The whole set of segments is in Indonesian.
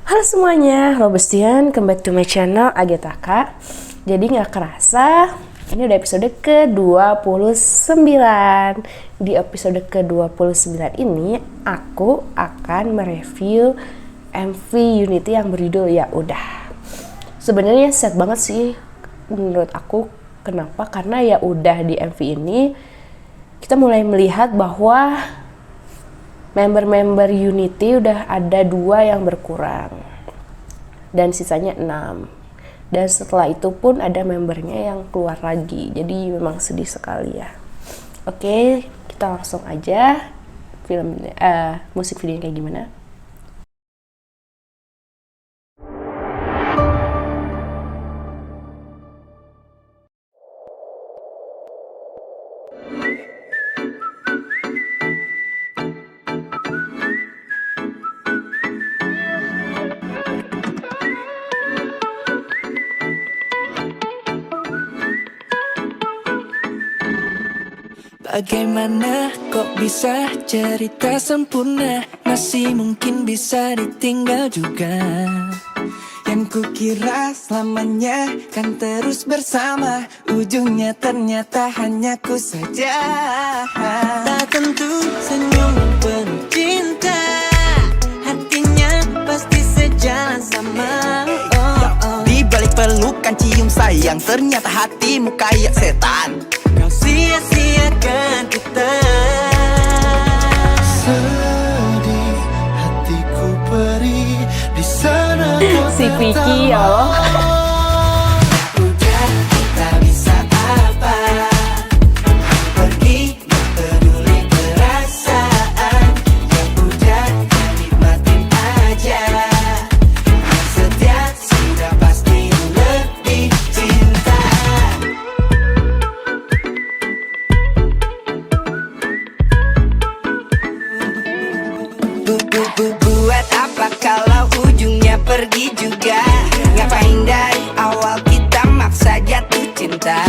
Halo semuanya, halo Bestian, come back to my channel Agetaka. Jadi gak kerasa, ini udah episode ke-29. Di episode ke-29 ini, aku akan mereview MV Unity yang berjudul Ya Udah. Sebenarnya sad banget sih menurut aku. Kenapa? Karena ya udah di MV ini, kita mulai melihat bahwa member-member Unity udah ada 2 yang berkurang dan sisanya 6, dan setelah itu pun ada membernya yang keluar lagi, jadi memang sedih sekali ya. Oke, kita langsung aja musik videonya kayak gimana. Bagaimana kok bisa cerita sempurna, masih mungkin bisa ditinggal juga. Yang kukira selamanya kan terus bersama, ujungnya ternyata hanya ku saja. Tak tentu senyum penuh cinta, hatinya pasti sejalan sama. Di balik pelukan cium sayang, ternyata hatimu kayak setan. Kau sia-siakan kita. Sedih hatiku perih di sana. Si Vicky ya Allah. Udah kita bisa apa? Pergi gak peduli perasaan. Ya udah nikmatin aja. Setia sudah pasti lebih cinta. Buat apa kalau ujungnya pergi juga? Ngapain dari awal kita maksa jatuh cinta?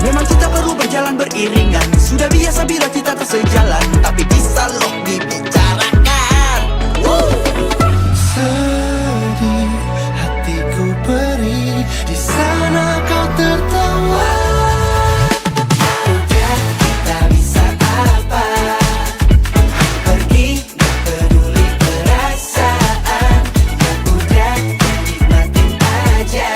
Memang kita perlu berjalan beriringan. Sudah biasa bila kita tak sejalan, tapi bisa loh dibicarakan. Sedih hatiku perih di sana kau tertawa. Udah kita bisa apa? Pergi gak peduli perasaan. Ya udah nikmatin aja.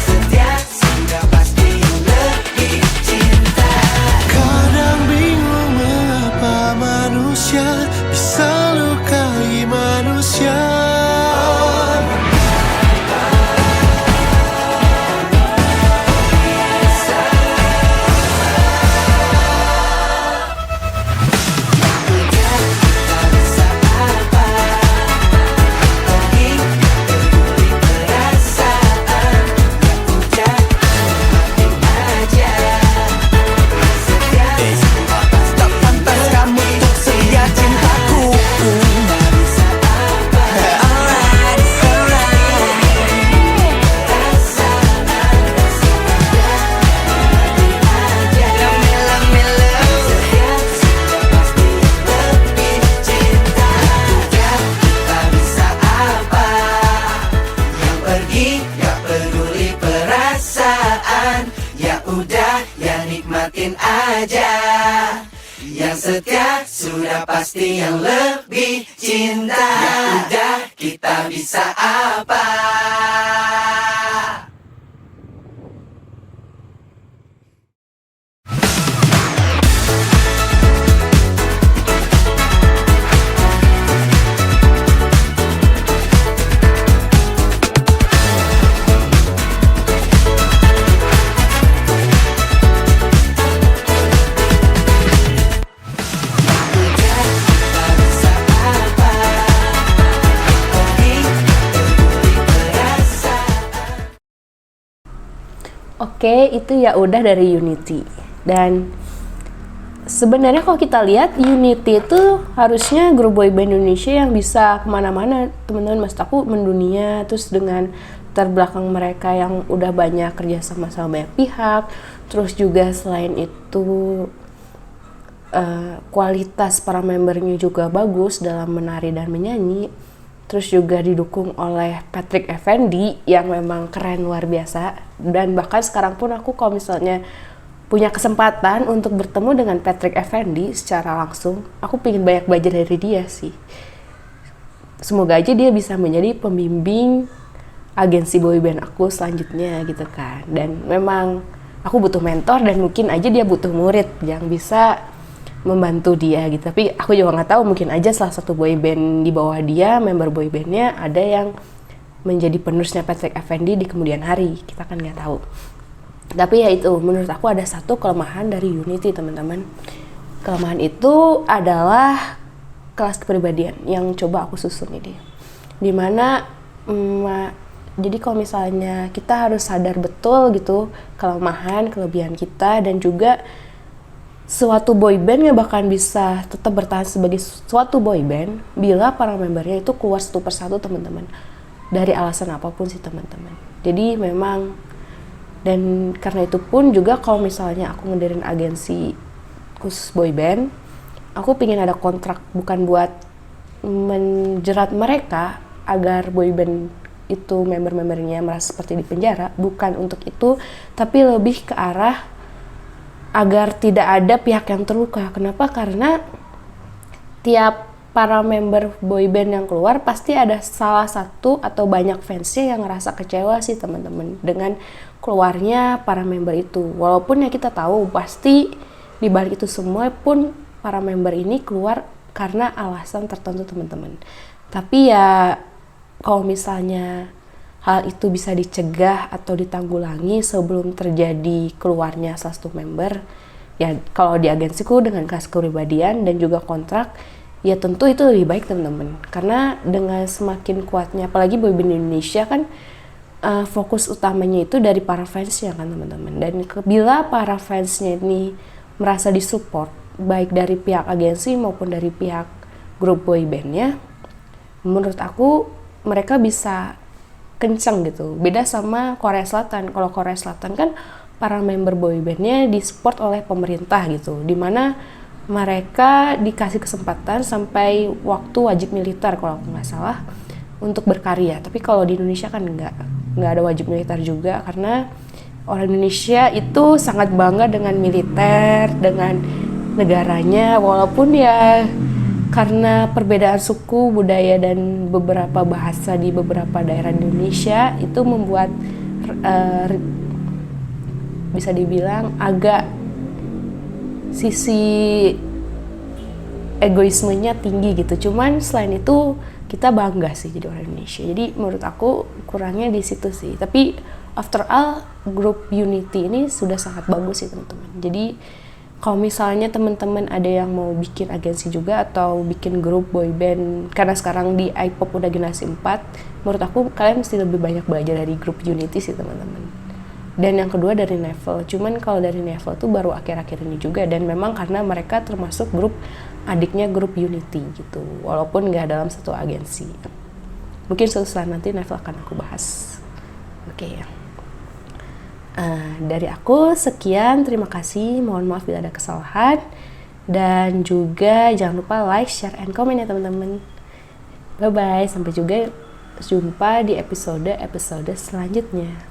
Setia sudah pasti lebih cinta. Kadang bingung mengapa manusia bisa lukai manusia. Aja yang setia sudah pasti yang lebih cinta. Ya udah kita bisa apa? Oke, itu Ya Udah dari Unity. Dan sebenarnya kalau kita lihat, Unity itu harusnya grup boyband Indonesia yang bisa kemana-mana, teman-teman. Maksud aku mendunia, terus dengan terbelakang mereka yang udah banyak kerja sama banyak pihak. Terus juga selain itu kualitas para membernya juga bagus dalam menari dan menyanyi. terus juga didukung oleh Patrick Effendi yang memang keren luar biasa. Dan bahkan sekarang pun aku kalau misalnya punya kesempatan untuk bertemu dengan Patrick Effendi secara langsung, aku pengen banyak belajar dari dia sih. Semoga aja dia bisa menjadi pembimbing agensi boyband aku selanjutnya gitu kan. Dan memang aku butuh mentor dan mungkin aja dia butuh murid yang bisa membantu dia gitu. Tapi aku juga nggak tahu, mungkin aja salah satu boyband di bawah dia, member boybandnya ada yang menjadi penerusnya Patrick Effendi di kemudian hari. Kita kan nggak tahu. Tapi ya itu, menurut aku ada satu kelemahan dari Unity teman-teman. Kelemahan itu adalah kelas kepribadian yang coba aku susun ini. Dimana jadi kalau misalnya kita harus sadar betul gitu kelemahan, kelebihan kita, dan juga suatu boyband nggak bakal bisa tetap bertahan sebagai suatu boyband bila para membernya itu keluar satu persatu teman-teman, dari alasan apapun sih teman-teman. Jadi memang, dan karena itu pun juga kalau misalnya aku ngedirin agensi khusus boyband, aku pingin ada kontrak bukan buat menjerat mereka agar boyband itu member-membernya merasa seperti di penjara, bukan untuk itu, tapi lebih ke arah agar tidak ada pihak yang terluka. Kenapa? Karena tiap para member boyband yang keluar pasti ada salah satu atau banyak fansnya yang ngerasa kecewa sih teman-teman dengan keluarnya para member itu. Walaupun ya kita tahu pasti di balik itu semua pun para member ini keluar karena alasan tertentu teman-teman. Tapi ya kalau misalnya hal itu bisa dicegah atau ditanggulangi sebelum terjadi keluarnya salah satu member, ya kalau di agensiku dengan kelas kepribadian dan juga kontrak, ya tentu itu lebih baik teman-teman. Karena dengan semakin kuatnya, apalagi boyband Indonesia kan fokus utamanya itu dari para fansnya kan teman-teman. Dan bila para fansnya ini merasa disupport, baik dari pihak agensi maupun dari pihak grup boybandnya, menurut aku mereka bisa kenceng gitu. Beda sama Korea Selatan. Kalau Korea Selatan kan para member boybandnya disupport oleh pemerintah gitu, dimana mereka dikasih kesempatan sampai waktu wajib militer kalau aku nggak salah untuk berkarya. Tapi kalau di Indonesia kan nggak ada wajib militer juga, karena orang Indonesia itu sangat bangga dengan militer, dengan negaranya, walaupun ya karena perbedaan suku, budaya, dan beberapa bahasa di beberapa daerah di Indonesia itu membuat bisa dibilang agak sisi egoismenya tinggi gitu. Cuman selain itu kita bangga sih jadi orang Indonesia. Jadi menurut aku kurangnya di situ sih. Tapi after all, grup Unity ini sudah sangat bagus sih teman-teman. Jadi kalau misalnya teman-teman ada yang mau bikin agensi juga atau bikin grup boyband, karena sekarang di iPop udah generasi 4, menurut aku kalian mesti lebih banyak belajar dari grup Unity sih teman-teman. Dan yang kedua dari Nevel. Cuman kalau dari Nevel tuh baru akhir-akhir ini juga, dan memang karena mereka termasuk grup adiknya grup Unity gitu, walaupun nggak dalam satu agensi. Mungkin suatu saat nanti Nevel akan aku bahas. Oke ya. Dari aku sekian, terima kasih, mohon maaf bila ada kesalahan, dan juga jangan lupa like, share, and comment ya teman-teman. Bye bye, sampai jumpa di episode selanjutnya.